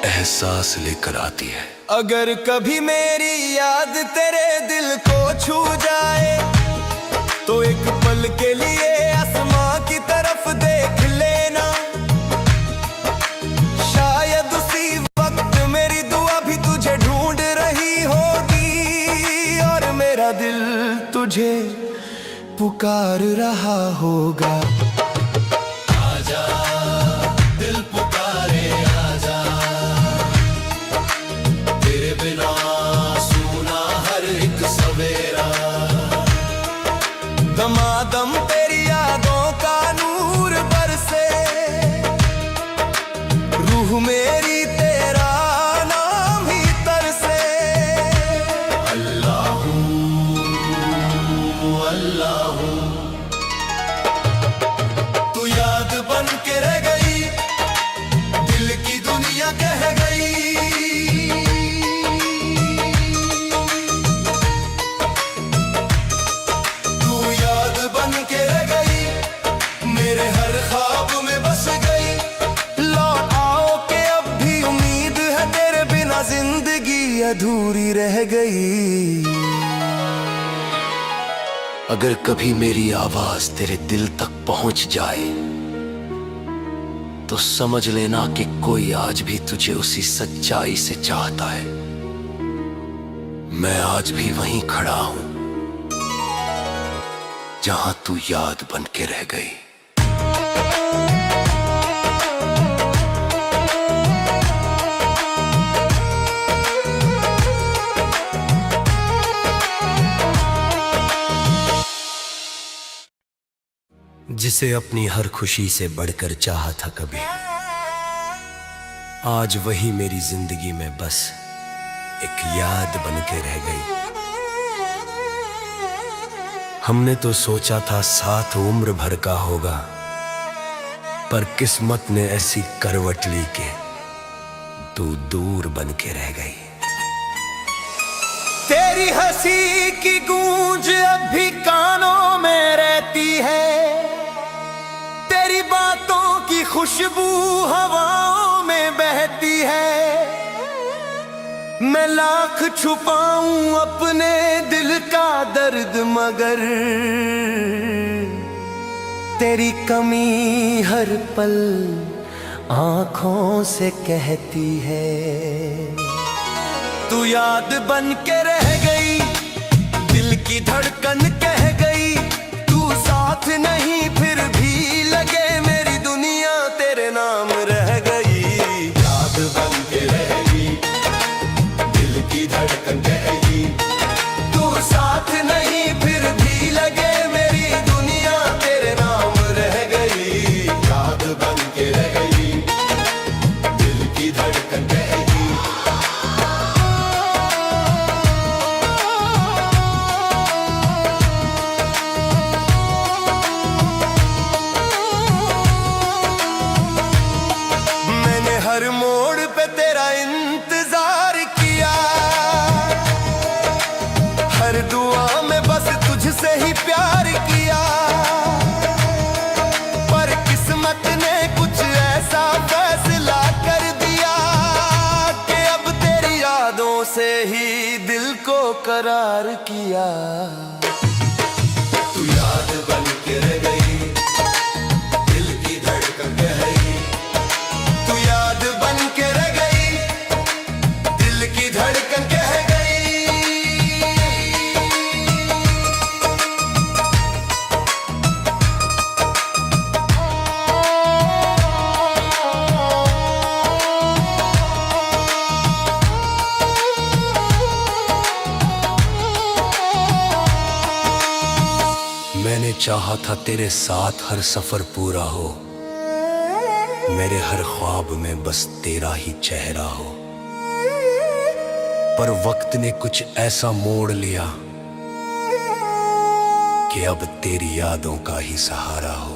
एहसास लेकर आती है। अगर कभी मेरी याद तेरे दिल को छू जाए, तो एक पल के लिए आसमां की तरफ देख लेना। शायद उसी वक्त मेरी दुआ भी तुझे ढूंढ रही होगी, और मेरा दिल तुझे पुकार रहा होगा। आजा दिल पुकारे आजा, तेरे बिना सुना हर एक सवेरा। दमादम तेरी यादों का नूर बरसे, रूह मेरी तेरा नाम ही तरसे। अल्लाहू अल्लाहू, तू याद बन के रह गई, दिल की दुनिया कह गई। तू याद बन के रह गई, मेरे हर ख्वाब में बस गई। लौट आओ के अब भी उम्मीद है, तेरे बिना जिंदगी अधूरी रह गई। अगर कभी मेरी आवाज तेरे दिल तक पहुंच जाए, तो समझ लेना कि कोई आज भी तुझे उसी सच्चाई से चाहता है। मैं आज भी वहीं खड़ा हूं जहां तू याद बन के रह गई। जिसे अपनी हर खुशी से बढ़कर चाहा था कभी, आज वही मेरी जिंदगी में बस एक याद बन के रह गई। हमने तो सोचा था साथ उम्र भर का होगा, पर किस्मत ने ऐसी करवट ली कि तू दूर बन के रह गई। तेरी हंसी की गूंज अब भी कानों में रहती है, तेरी बातों की खुशबू हवाओं में बहती है। मैं लाख छुपाऊं अपने दिल का दर्द, मगर तेरी कमी हर पल आंखों से कहती है। तू याद बन के रह गई, दिल की धड़कन कह गई। तू साथ नहीं फिर भी लगे मेरी दुनिया तेरे करार किया। तू याद बन के रह गई, दिल की धड़कन गई। तू याद बन के रह गई, दिल की धड़कन कह गई। मैंने चाहा था तेरे साथ हर सफर पूरा हो, मेरे हर ख्वाब में बस तेरा ही चेहरा हो। पर वक्त ने कुछ ऐसा मोड़ लिया कि अब तेरी यादों का ही सहारा हो।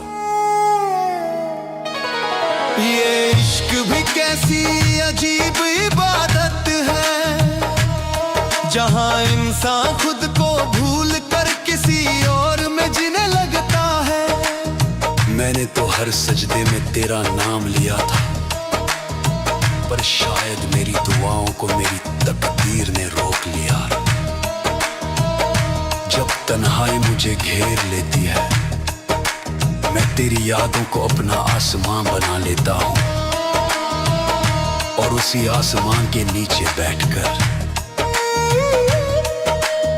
ये इश्क भी कैसी अजीब इबादत है, जहां इंसान खुद को भूल कर किसी और में जीने लगता है। मैंने तो हर सजदे में तेरा नाम लिया था, पर शायद मेरी दुआओं को मेरी तकदीर ने रोक लिया। जब तन्हाई मुझे घेर लेती है, मैं तेरी यादों को अपना आसमां बना लेता हूँ, और उसी आसमां के नीचे बैठकर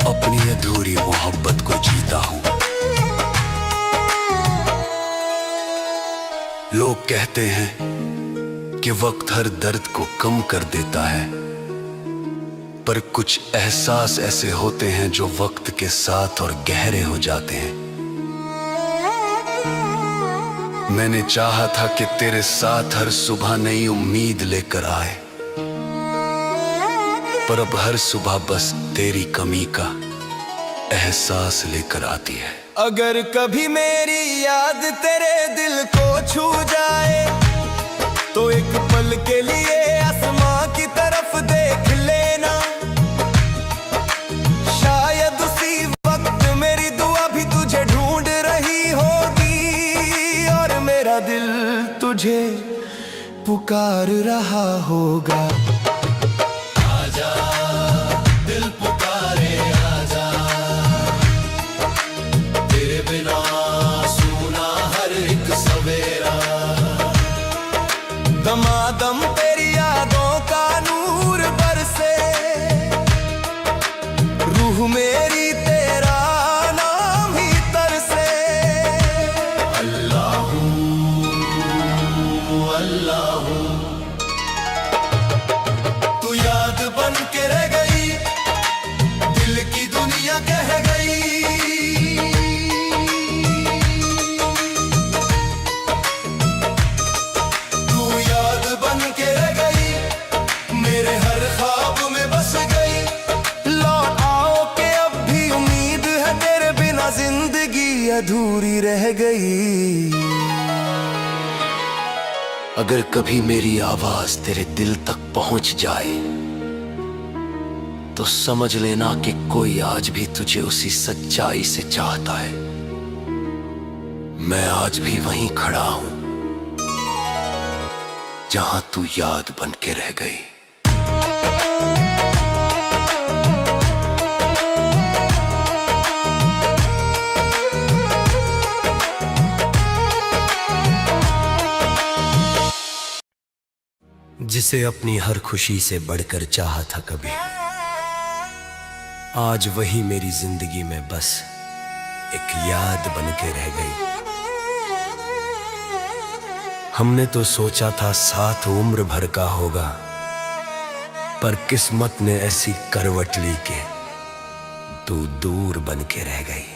अपनी अधूरी मोहब्बत को जीता हूँ। लोग कहते हैं कि वक्त हर दर्द को कम कर देता है, पर कुछ एहसास ऐसे होते हैं जो वक्त के साथ और गहरे हो जाते हैं। मैंने चाहा था कि तेरे साथ हर सुबह नई उम्मीद लेकर आए, पर अब हर सुबह बस तेरी कमी का एहसास लेकर आती है। अगर कभी मेरी याद तेरे दिल को छू जाए, तो एक पल के लिए आसमां की तरफ देख लेना। शायद उसी वक्त मेरी दुआ भी तुझे ढूंढ रही होगी, और मेरा दिल तुझे पुकार रहा होगा। आजा दिल पुकारे आजा, तेरे बिना सुना हर एक सवेरा। दमादम तेरी यादों का नूर बरसे, रूह मेरी तेरा नाम ही तरसे। अल्लाह अल्लाह, तू याद बन के रह गई, दिल की दुनिया कह गई। तू याद बन के रह गई, मेरे हर ख्वाब में बस गई। लौट आओ के अब भी उम्मीद है, तेरे बिना जिंदगी अधूरी रह गई। अगर कभी मेरी आवाज तेरे दिल तक पहुंच जाए, तो समझ लेना कि कोई आज भी तुझे उसी सच्चाई से चाहता है। मैं आज भी वहीं खड़ा हूं जहां तू याद बन के रह गई। जिसे अपनी हर खुशी से बढ़कर चाहा था कभी, आज वही मेरी जिंदगी में बस एक याद बन के रह गई। हमने तो सोचा था साथ उम्र भर का होगा, पर किस्मत ने ऐसी करवट ली कि तू दूर बन के रह गई।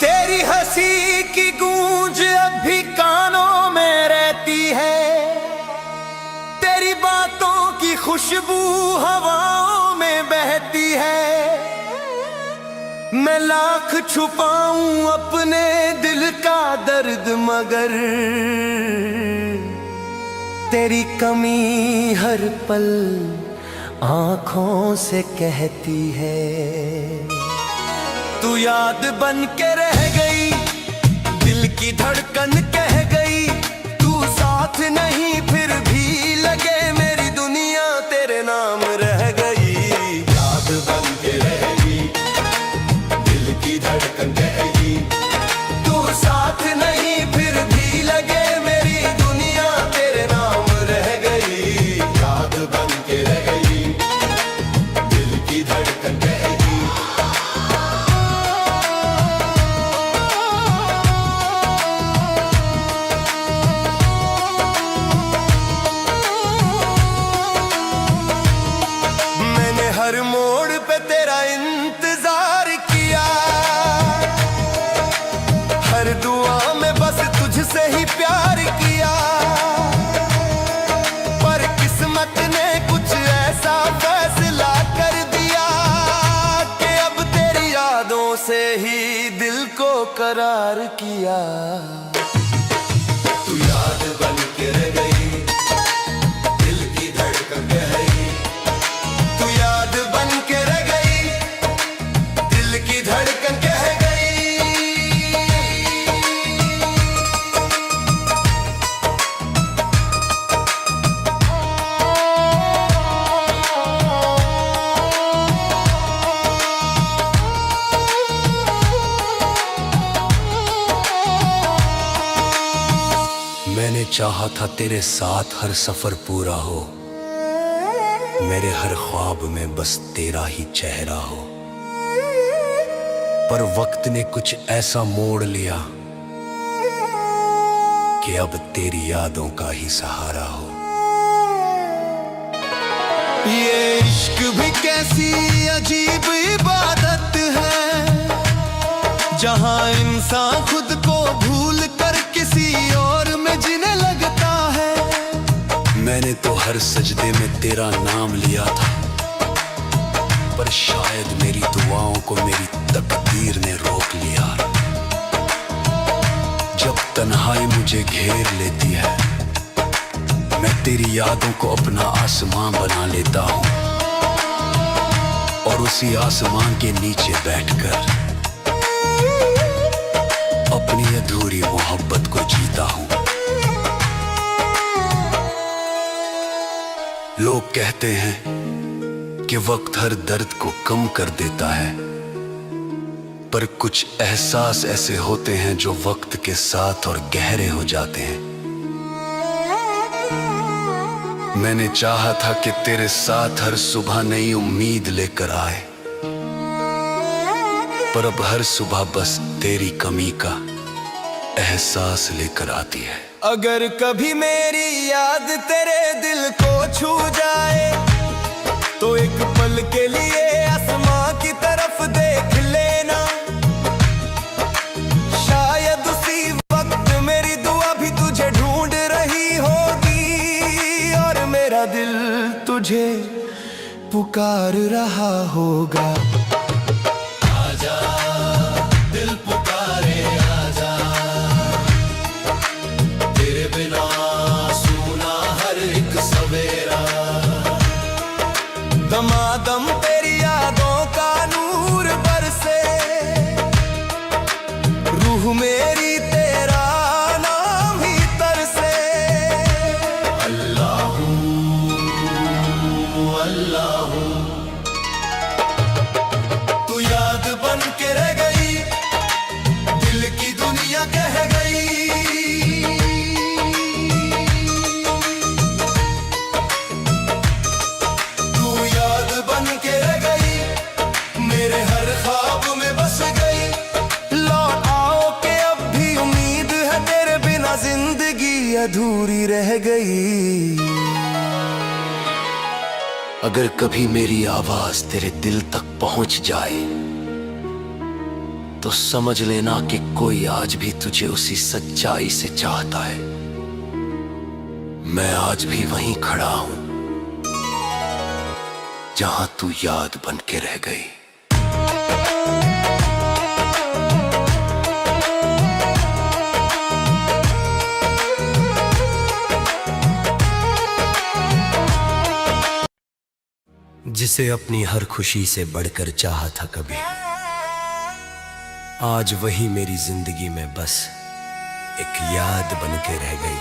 तेरी हंसी की गूंज अब भी कानों में रहती है, तेरी बातों की खुशबू हवाओं में बहती है। मैं लाख छुपाऊं अपने दिल का दर्द, मगर तेरी कमी हर पल आंखों से कहती है। तू याद बन के रह गई, दिल की धड़कन कह गई। तू साथ नहीं फिर भी लगे, मेरी दुनिया तेरे नाम रह गई। याद ही प्यार किया, पर किस्मत ने कुछ ऐसा फैसला कर दिया कि अब तेरी यादों से ही दिल को करार किया। तू याद बन के रह गई, दिल की धड़कन गई। तू याद बन के रह गई, दिल की धड़कन कह गई। मैंने चाहा था तेरे साथ हर सफर पूरा हो, मेरे हर ख्वाब में बस तेरा ही चेहरा हो, पर वक्त ने कुछ ऐसा मोड़ लिया कि अब तेरी यादों का ही सहारा हो। ये इश्क भी कैसी अजीब इबादत है, जहां इंसान खुद को भूल कर किसी और में जीने लगता है। मैंने तो हर सजदे में तेरा नाम लिया था, पर शायद मेरी दुआओं को मेरी तकदीर ने रोक लिया। जब तन्हाई मुझे घेर लेती है, मैं तेरी यादों को अपना आसमां बना लेता हूँ, और उसी आसमां के नीचे बैठकर अपनी अधूरी मोहब्बत को जीता हूँ। लोग कहते हैं कि वक्त हर दर्द को कम कर देता है, पर कुछ एहसास ऐसे होते हैं जो वक्त के साथ और गहरे हो जाते हैं। मैंने चाहा था कि तेरे साथ हर सुबह नई उम्मीद लेकर आए, पर अब हर सुबह बस तेरी कमी का एहसास लेकर आती है। अगर कभी मेरी याद तेरे दिल को छू जाए, तो एक पल के लिए आसमां की तरफ देख लेना। शायद उसी वक्त मेरी दुआ भी तुझे ढूंढ रही होगी, और मेरा दिल तुझे पुकार रहा होगा। आजा दिल पुकारे, आजा तेरे बिना सूना हर एक सवेरा। दमादम तेरी यादों का नूर बरसे, रूह मेरी तेरा नाम ही तरसे। अल्लाहू अल्लाहू, तू याद बन के रह गई, दिल की दुनिया कह गई। तू याद बन के रह गई, मेरे हर ख्वाब में बस गई। लौट आओ के अब भी उम्मीद है, तेरे बिना जिंदगी अधूरी रह गई। अगर कभी मेरी आवाज तेरे दिल तक पहुंच जाए, तो समझ लेना कि कोई आज भी तुझे उसी सच्चाई से चाहता है। मैं आज भी वहीं खड़ा हूं जहां तू याद बन के रह गई। जिसे अपनी हर खुशी से बढ़कर चाहा था कभी, आज वही मेरी जिंदगी में बस एक याद बन के रह गई।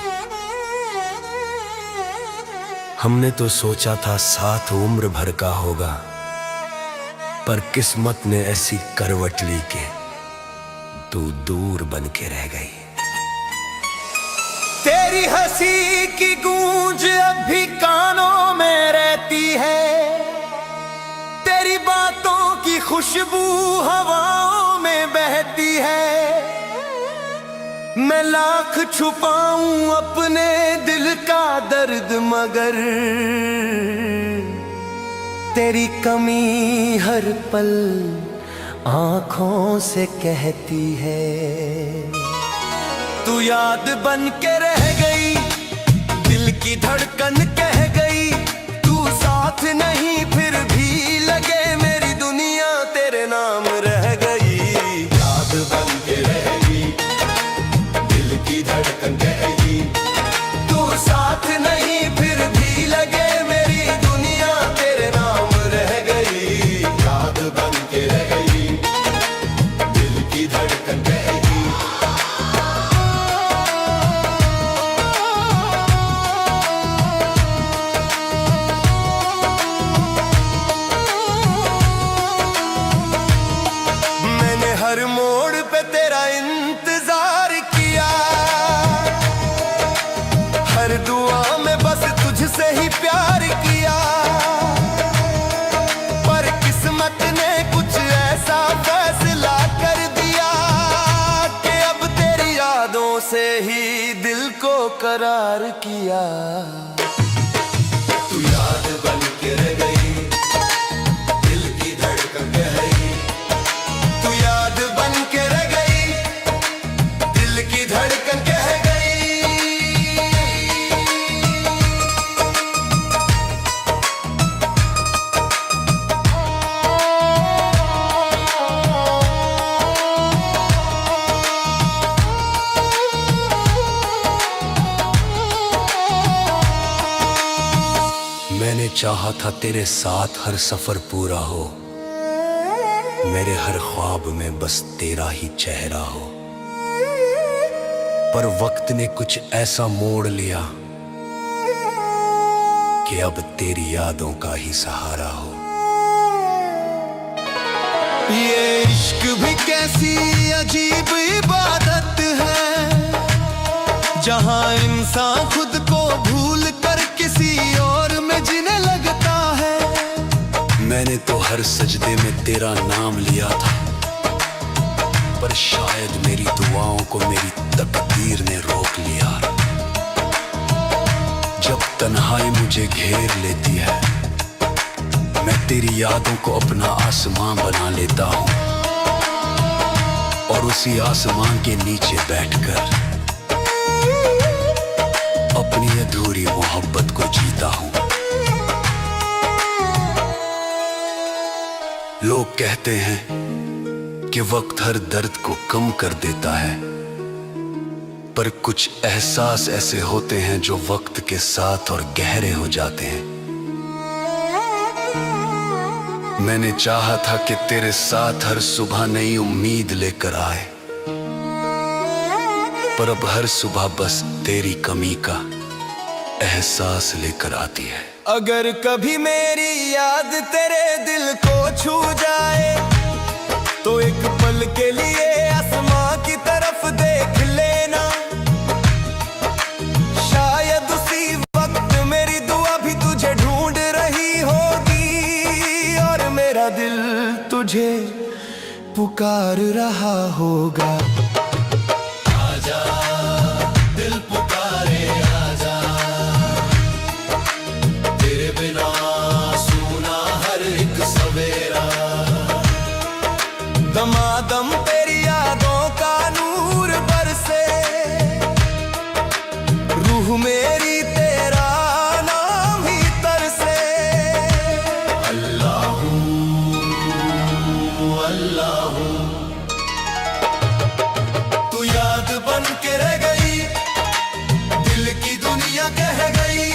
हमने तो सोचा था साथ उम्र भर का होगा, पर किस्मत ने ऐसी करवट ली कि तू दूर बन के रह गई। तेरी हंसी की गूंज अब भी कानों में रहती है, तेरी बातों की खुशबू हवाओं में बहती है। मैं लाख छुपाऊं अपने दिल का दर्द, मगर तेरी कमी हर पल आंखों से कहती है। तू याद बन के रह गई, दिल की धड़कन कह गई, तू साथ नहीं फिर भी लगे मेरी दुनिया तेरे नाम रह गई। याद बन के रह गई, दिल की धड़कन कह गई, तू साथ नहीं फिर भी लगे मेरी दुनिया तेरे नाम रह गई। याद बन के रह गई, दिल की धड़कन कह गई। हर मोड़ पे तेरा इंतजार किया, हर दुआ में बस तुझसे ही प्यार किया, पर किस्मत ने कुछ ऐसा फैसला कर दिया कि अब तेरी यादों से ही दिल को करार किया। तू याद बन के रह गई, दिल की धड़कन कह गई, तू याद बन के रह गई, दिल की धड़कन कह गई। मैंने चाहा था तेरे साथ हर सफर पूरा हो, मेरे हर ख्वाब में बस तेरा ही चेहरा हो, पर वक्त ने कुछ ऐसा मोड़ लिया कि अब तेरी यादों का ही सहारा हो। ये इश्क भी कैसी अजीब इबादत है, जहां इंसान खुद को भूल कर किसी और में जीने लगता है। मैंने तो हर सजदे में तेरा नाम लिया था, पर शायद मेरी दुआओं को मेरी तकदीर ने रोक लिया। जब तन्हाई मुझे घेर लेती है, मैं तेरी यादों को अपना आसमां बना लेता हूँ, और उसी आसमां के नीचे बैठकर अपनी अधूरी मोहब्बत को जीता हूँ। लोग कहते हैं कि वक्त हर दर्द को कम कर देता है, पर कुछ एहसास ऐसे होते हैं जो वक्त के साथ और गहरे हो जाते हैं। मैंने चाहा था कि तेरे साथ हर सुबह नई उम्मीद लेकर आए, पर अब हर सुबह बस तेरी कमी का एहसास लेकर आती है। अगर कभी मेरी याद तेरे दिल को छू जाए, तो एक पल के लिए आसमां की तरफ देख लेना। शायद उसी वक्त मेरी दुआ भी तुझे ढूंढ रही होगी, और मेरा दिल तुझे पुकार रहा होगा। आजा दिल पुकारे आजा, तेरे बिना सूना हर एक सवेरा। दमादम तेरी यादों का नूर बरसे, रूह मेरी तेरा नाम ही तरसे। अल्लाह अल्लाह, तू याद बन के रह गई, दिल की दुनिया कह गई।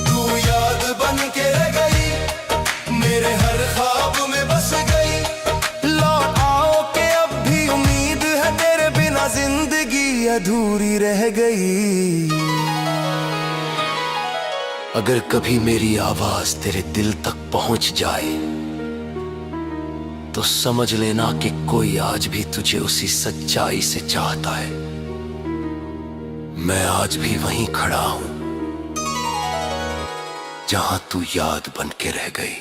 तू याद बन के रह गई, मेरे हर ख्वाब में बस गई। लौट आओ के अब भी उम्मीद है, तेरे बिना जिंदगी अधूरी रह गई। अगर कभी मेरी आवाज तेरे दिल तक पहुंच जाए, तो समझ लेना कि कोई आज भी तुझे उसी सच्चाई से चाहता है। मैं आज भी वहीं खड़ा हूं जहां तू याद बन के रह गई।